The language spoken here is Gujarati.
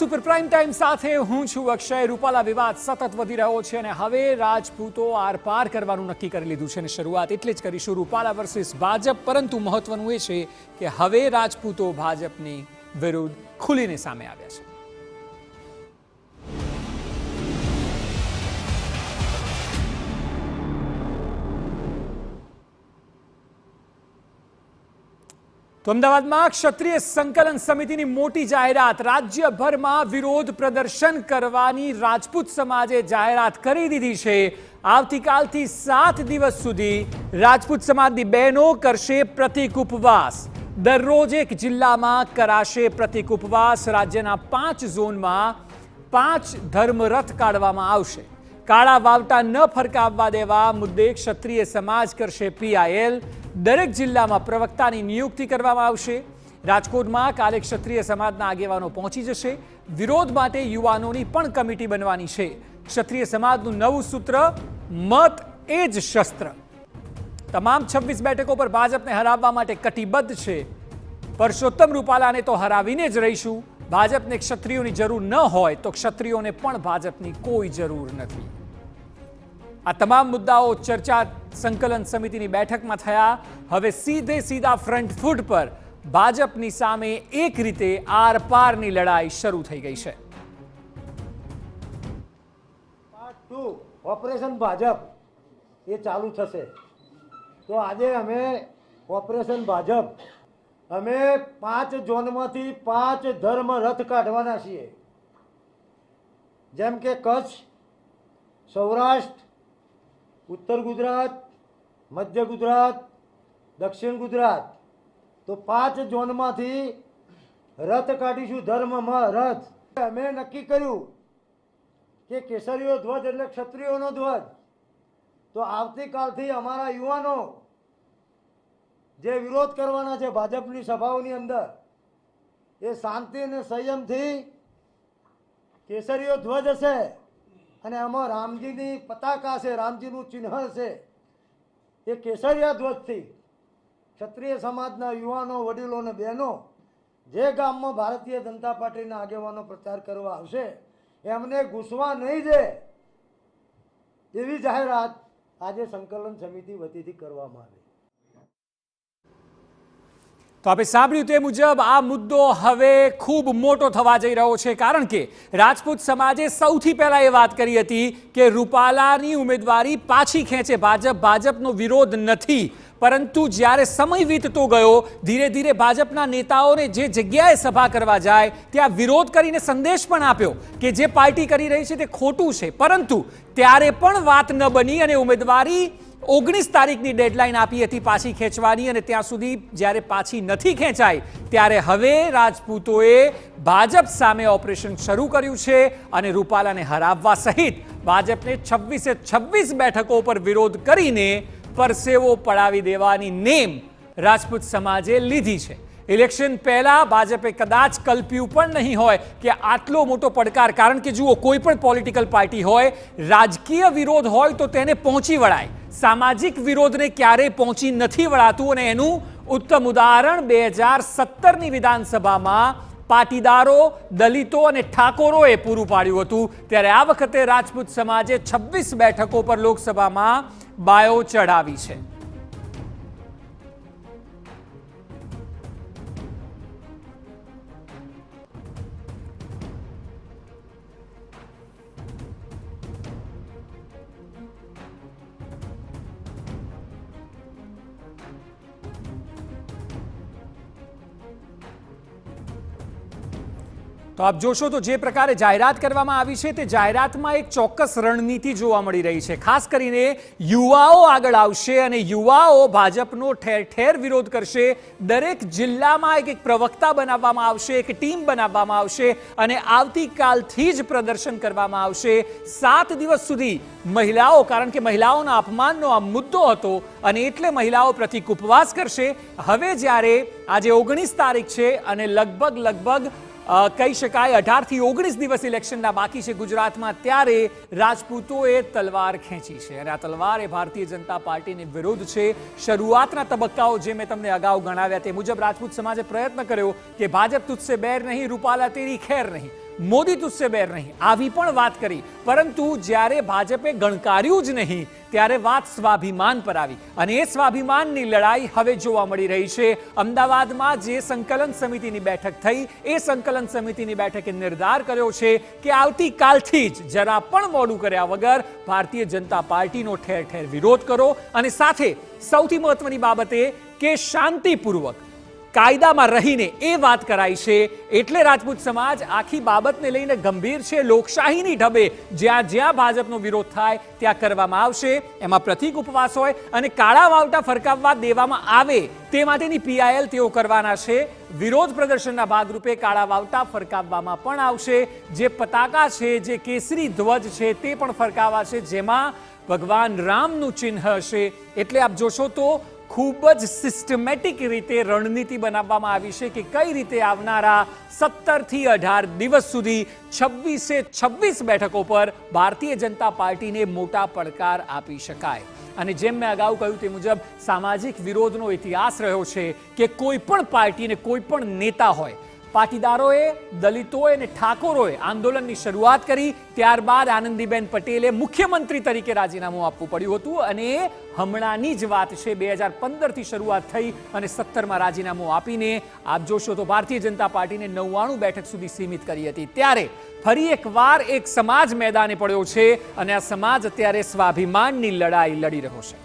સુપર પ્રાઇમ ટાઈમ સાથે હું છું અક્ષય. રૂપાલા વિવાદ સતત વધી રહ્યો છે અને હવે રાજપૂતો આરપાર કરવાનું નક્કી કરી લીધું છે અને શરૂઆત એટલે જ કરીશું રૂપાલા વર્સિસ ભાજપ. પરંતુ મહત્વનું એ છે કે હવે રાજપૂતો ભાજપની વિરુદ્ધ ખુલીને સામે આવ્યા છે. તો અમદાવાદમાં ક્ષત્રિય સંકલન સમિતિની મોટી જાહેરાત. રાજ્યભરમાં વિરોધ પ્રદર્શન કરવાની રાજપૂત સમાજે જાહેરાત કરી દીધી છે. આવતીકાલથી 7 દિવસ સુધી રાજપૂત સમાજની બહેનો કરશે પ્રતિક ઉપવાસ. દરરોજ એક જિલ્લામાં કરાશે પ્રતિક ઉપવાસ. રાજ્યના 5 ઝોનમાં 5 ધર્મરથ કાઢવામાં આવશે. કાળા વાવટા ન ફરકાવવા દેવા મુદ્દે ક્ષત્રિય સમાજ કરશે PIL. દરેક જિલ્લામાં પ્રવક્તાની નિયુક્તિ કરવામાં આવશે. રાજકોટમાં કાલે ક્ષત્રિય સમાજના આગેવાનો પહોંચી જશે. વિરોધ માટે યુવાનોની પણ કમિટી બનવાની છે. ક્ષત્રિય સમાજનું નવું સૂત્ર, મત એ જ શસ્ત્ર. તમામ 26 બેઠકો પર ભાજપને હરાવવા માટે કટિબદ્ધ છે. પરસોત્તમ રૂપાલાને તો હરાવીને જ રહીશું. ભાજપને ક્ષત્રિયોની જરૂર ન હોય તો ક્ષત્રિયોને પણ ભાજપની કોઈ જરૂર નથી. આ તમામ મુદ્દાઓ ચર્ચા સંકલન સમિતિની બેઠકમાં થયા. હવે સીધા ફ્રન્ટ ફૂટ પર ભાજપની સામે એક રીતે આર પારની લડાઈ શરૂ થઈ ગઈ છે. પાર્ટ 2 ઓપરેશન ભાજપ એ ચાલુ થશે. તો આજે અમે ઓપરેશન ભાજપ અમે 5 ઝોનમાંથી 5 ધર્મ રથ કાઢવાના છીએ. જેમ કે કચ્છ, સૌરાષ્ટ્ર, ઉત્તર ગુજરાત, મધ્ય ગુજરાત, દક્ષિણ ગુજરાત. તો 5 ઝોનમાંથી રથ કાઢીશું. ધર્મમાં રથ અમે નક્કી કર્યું કે કેસરીયો ધ્વજ એટલે ક્ષત્રિયોનો ધ્વજ. તો આવતીકાલથી અમારા યુવાનો જે વિરોધ કરવાના છે ભાજપની સભાઓની અંદર, એ શાંતિ અને સંયમથી કેસરીયો ધ્વજ હશે અને આમાં રામજીની પતાકા છે, રામજીનું ચિહ્ન છે. એ કેસરિયા ધ્વજથી ક્ષત્રિય સમાજના યુવાનો, વડીલો અને બહેનો જે ગામમાં ભારતીય જનતા પાર્ટીના આગેવાનો પ્રચાર કરવા આવશે એમને ઘૂસવા નહીં દે એવી જાહેરાત આજે સંકલન સમિતિ વતીથી કરવામાં આવી. તો આપણે સાંભળ્યું તે મુજબ આ મુદ્દો હવે ખૂબ મોટો થવા જઈ રહ્યો છે. કારણ કે રાજપૂત સમાજે સૌથી પહેલા એ વાત કરી હતી કે રૂપાલાની ઉમેદવારી પાછી ખેંચે ભાજપ. ભાજપનો વિરોધ નથી. પરંતુ જ્યારે સમય વીતતો ગયો, ધીરે ધીરે ભાજપના નેતાઓને જે જગ્યાએ સભા કરવા જાય ત્યાં વિરોધ કરીને સંદેશ પણ આપ્યો કે જે પાર્ટી કરી રહી છે તે ખોટું છે. પરંતુ ત્યારે પણ વાત ન બની અને ઉમેદવારી 19 તારીખની ડેડલાઇન આપી હતી પાછી ખેંચવાની. અને ત્યાં સુધી જ્યારે પાછી નથી ખેંચાઈ ત્યારે હવે રાજપૂતોએ ભાજપ સામે ઓપરેશન શરૂ કર્યું છે અને રૂપાલાને હરાવવા સહિત ભાજપને 26 બેઠકો પર વિરોધ કરીને પરસેવો પડાવી દેવાની નેમ રાજપૂત સમાજે લીધી છે. ઇલેક્શન પહેલા ભાજપે કદાચ કલ્પ્યું પણ નહીં હોય કે આટલો મોટો પડકાર. કારણ કે જુઓ, કોઈ પણ પોલિટિકલ પાર્ટી હોય, રાજકીય વિરોધ હોય તો તેને પહોંચી વળાય. સામાજિક વિરોધને ક્યારેય પહોંચી નથી વળાતું. અને એનું ઉત્તમ ઉદાહરણ 2017ની વિધાનસભામાં પાટીદારો, દલિતો અને ઠાકોરોએ પૂરું પાડ્યું હતું. ત્યારે આ વખતે રાજપૂત સમાજે 26 બેઠકો પર લોકસભામાં બાયો ચડાવી છે. તો આપ જોશો તો જે પ્રકારે જાહેરાત કરવામાં આવી છે તે જાહેરાતમાં એક ચોક્કસ રણનીતિ જોવા મળી રહી છે. ખાસ કરીને યુવાઓ આગળ આવશે અને યુવાઓ ભાજપનો ઠેર ઠેર વિરોધ કરશે. દરેક જિલ્લામાં એક પ્રવક્તા બનાવવામાં આવશે, એક ટીમ બનાવવામાં આવશે અને આવતીકાલથી જ પ્રદર્શન કરવામાં આવશે. 7 દિવસ સુધી મહિલાઓ, કારણ કે મહિલાઓના અપમાનનો આ મુદ્દો હતો અને એટલે મહિલાઓ પ્રતિક ઉપવાસ કરશે. હવે જ્યારે આજે 19 તારીખ છે અને લગભગ કહી શકાય 18 થી 19 દિવસ ઇલેક્શનના બાકી છે ગુજરાતમાં, ત્યારે રાજપૂતોએ તલવાર ખેંચી છે અને આ તલવાર એ ભારતીય જનતા પાર્ટીની વિરુદ્ધ છે. શરૂઆતના તબક્કાઓ જે મેં તમને અગાઉ ગણાવ્યા તે મુજબ રાજપૂત સમાજે પ્રયત્ન કર્યો કે ભાજપ તુજસે બેર નહીં, રૂપાલા તેરી ખેર નહીં. મોદી તુસ્સે બેર નહીં, આવી પણ વાત કરી. પરંતુ જ્યારે ભાજપે ગણકાર્યું જ નહીં ત્યારે વાત સ્વાભિમાન પર આવી અને એ સ્વાભિમાનની લડાઈ હવે જોવા મળી રહી છે. અમદાવાદમાં જે સંકલન સમિતિની બેઠક થઈ એ સંકલન સમિતિની બેઠકે નિર્ધાર કર્યો છે કે આવતીકાલથી જ જરા પણ મોડું કર્યા વગર ભારતીય જનતા પાર્ટીનો ઠેર ઠેર વિરોધ કરો અને સાથે સૌથી મહત્વની બાબત એ કે શાંતિપૂર્વક કાયદામાં રહીને એ વાત કરાઈ છે. એટલે રાજપૂત સમાજ આખી બાબતને લઈને ગંભીર છે. લોકશાહીની ઢબે જ્યાં જ્યાં ભાજપનો વિરોધ થાય ત્યાં કરવામાં આવશે. એમાં પ્રતિક ઉપવાસ હોય અને કાળા વાવટા ફરકાવવા દેવામાં આવે તે માટેની PIL તેઓ કરવાના છે. વિરોધ પ્રદર્શનના ભાગરૂપે કાળા વાવટા ફરકાવવામાં પણ આવશે. જે પતાકા છે, જે કેસરી ધ્વજ છે તે પણ ફરકાવાશે, જેમાં ભગવાન રામનું ચિહ્ન હશે. એટલે આપ જોશો તો ખૂબ જ સિસ્ટમેટિક રીતે રણનીતિ બનાવવામાં આવી છે કે કઈ રીતે આવનારા 17 થી 18 દિવસ સુધી 26 બેઠકો પર ભારતીય જનતા પાર્ટીને મોટા પડકાર આપી શકાય. અને જેમ મેં અગાઉ કહ્યું તે મુજબ સામાજિક વિરોધનો ઇતિહાસ રહ્યો છે કે કોઈ પણ પાર્ટીને કોઈ પણ નેતા હોય, પાટીદારોએ, દલિતોએ અને ઠાકોરોએ આંદોલનની શરૂઆત કરી. ત્યારબાદ આનંદીબેન પટેલે મુખ્યમંત્રી તરીકે રાજીનામું આપવું પડ્યું હતું અને એ હમણાંની જ વાત છે. 2015થી શરૂઆત થઈ અને 17માં રાજીનામું આપીને આપ જોશો તો ભારતીય જનતા પાર્ટીને 99 બેઠક સુધી સીમિત કરી હતી. ત્યારે ફરી એકવાર એક સમાજ મેદાને પડ્યો છે અને આ સમાજ અત્યારે સ્વાભિમાનની લડાઈ લડી રહ્યો છે.